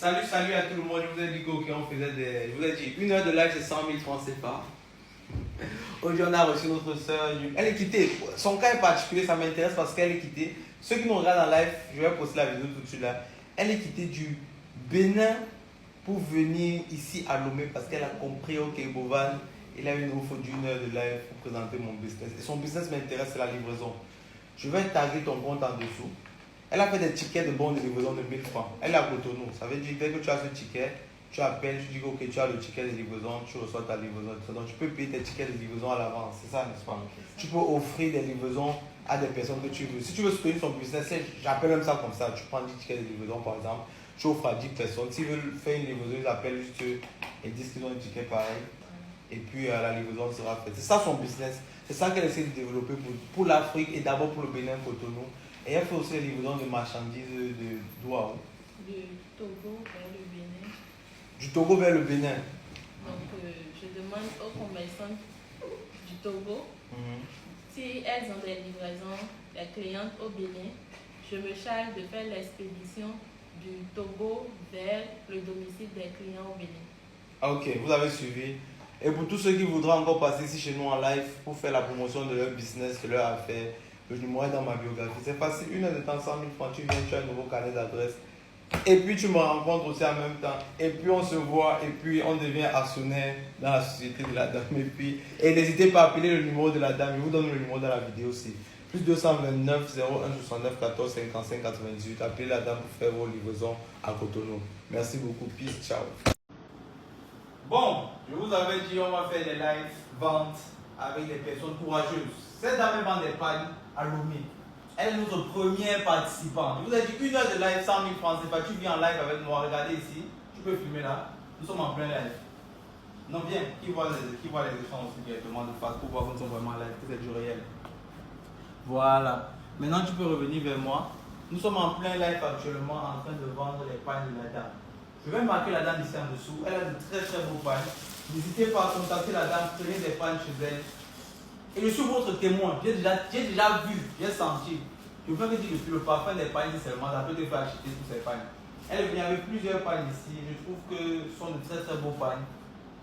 Salut à tout le monde. Je vous ai dit qu'on faisait des. Je vous ai dit, 1 heure de live, c'est 100 000 francs CFA. Aujourd'hui, on a reçu notre soeur. Elle est quittée. Son cas est particulier, ça m'intéresse parce qu'elle est quittée. Ceux qui nous regardent en live, je vais poster la vidéo tout de suite là. Elle est quittée du Bénin pour venir ici à Lomé parce qu'elle a compris, ok, Bovan, il a une offre d'1 heure de live pour présenter mon business. Et son business m'intéresse, c'est la livraison. Je vais taguer ton compte en dessous. Elle a fait des tickets de bons de livraison de 1000 francs. Elle est à Cotonou. Ça veut dire que dès que tu as ce ticket, tu appelles, tu dis que ok, tu as le ticket de livraison, tu reçois ta livraison. Donc tu peux payer tes tickets de livraison à l'avance. C'est ça, n'est-ce pas? Tu peux offrir des livraisons à des personnes que tu veux. Si tu veux soutenir son business, j'appelle même ça comme ça. Tu prends 10 tickets de livraison par exemple, tu offres à 10 personnes. S'ils veulent faire une livraison, ils appellent juste et disent qu'ils ont un ticket pareil. Et puis la livraison sera faite. C'est ça son business. C'est ça qu'elle essaie de développer pour l'Afrique et d'abord pour le Bénin, Cotonou. Et elle fait aussi les livraisons de marchandises de Douala. Du Togo vers le Bénin. Du Togo vers le Bénin. Donc, je demande aux commerçants du Togo si elles ont des livraisons, des clientes au Bénin. Je me charge de faire l'expédition du Togo vers le domicile des clients au Bénin. Ah, ok, vous avez suivi. Et pour tous ceux qui voudraient encore passer ici chez nous en live pour faire la promotion de leur business, de leur affaire, le numéro est dans ma biographie. C'est facile, 1 heure de temps, 100 000 francs, tu viens, tu as un nouveau carnet d'adresse. Et puis tu me rencontres aussi en même temps. Et puis on se voit, et puis on devient actionnaire dans la société de la dame. Et n'hésitez pas à appeler le numéro de la dame, je vous donne le numéro dans la vidéo aussi. Plus 229 01 69 14 55 98. Appelez la dame pour faire vos livraisons à Cotonou. Merci beaucoup, peace, ciao. Bon, je vous avais dit, on va faire des live ventes avec des personnes courageuses. Cette dame vend des pagnes à Lomé. Elle est notre première participante. Je vous ai dit 1 heure de live, 100 000 francs. C'est pas, tu viens en live avec moi. Regardez ici. Tu peux filmer là. Nous sommes en plein live. Non, viens. Qui voit les échanges aussi directement de face pour voir qu'on sont vraiment en live. Que c'est du réel. Voilà. Maintenant, tu peux revenir vers moi. Nous sommes en plein live actuellement en train de vendre les pagnes de la dame. Je vais marquer la dame ici en dessous. Elle a de très très beaux pagnes. N'hésitez pas à contacter la dame. Prenez des pagnes chez elle. Et je suis votre témoin. J'ai déjà vu, j'ai senti. Je veux dire que le parfum des pagnes seulement, ça peut te faire acheter tous ces pagnes. Elle vient avec plusieurs pagnes ici. Je trouve que ce sont de très très beaux pagnes.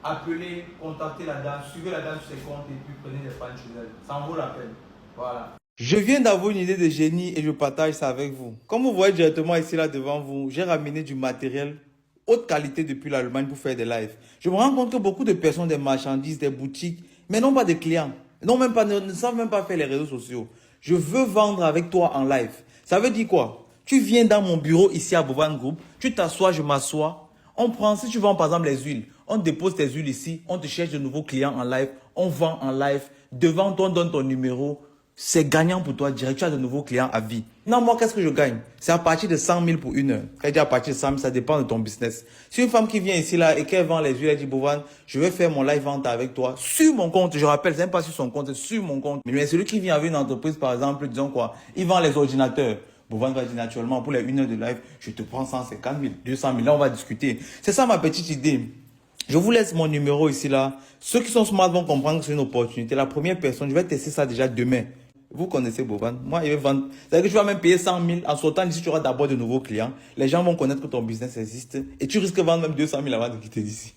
Appelez, contactez la dame, suivez la dame sur ses comptes et puis prenez des pagnes chez elle. Ça en vaut la peine. Voilà. Je viens d'avoir une idée de génie et je partage ça avec vous. Comme vous voyez directement ici là devant vous, j'ai ramené du matériel haute qualité depuis l'Allemagne pour faire des lives. Je me rends compte que beaucoup de personnes, des marchandises, des boutiques, mais non pas des clients, ne savent même pas faire les réseaux sociaux. Je veux vendre avec toi en live. Ça veut dire quoi? Tu viens dans mon bureau ici à Bovan Group, tu t'assois, je m'assois. On prend, si tu vends par exemple les huiles, on dépose tes huiles ici, on te cherche de nouveaux clients en live, on vend en live. Devant toi, on donne ton numéro. C'est gagnant pour toi direct, tu as de nouveaux clients à vie. Non, moi, qu'est-ce que je gagne? C'est à partir de 100 000 pour 1 heure. Quand je dis à partir de 100 000, ça dépend de ton business. Si une femme qui vient ici là et qu'elle vend les huiles, elle dit, Bovan, je vais faire mon live vente avec toi sur mon compte. Je rappelle, c'est même pas sur son compte, c'est sur mon compte. Mais celui qui vient avec une entreprise, par exemple, disons quoi, il vend les ordinateurs. Bovan va dire naturellement, pour les 1 heure de live, je te prends 150 000, 200 000. Là, on va discuter. C'est ça ma petite idée. Je vous laisse mon numéro ici là. Ceux qui sont smart vont comprendre que c'est une opportunité. La première personne, je vais tester ça déjà demain. Vous connaissez Bovan. Moi, il vais vendre. C'est-à-dire que tu vas même payer 100 000. En sortant d'ici, tu auras d'abord de nouveaux clients. Les gens vont connaître que ton business existe. Et tu risques de vendre même 200 000 avant de quitter d'ici.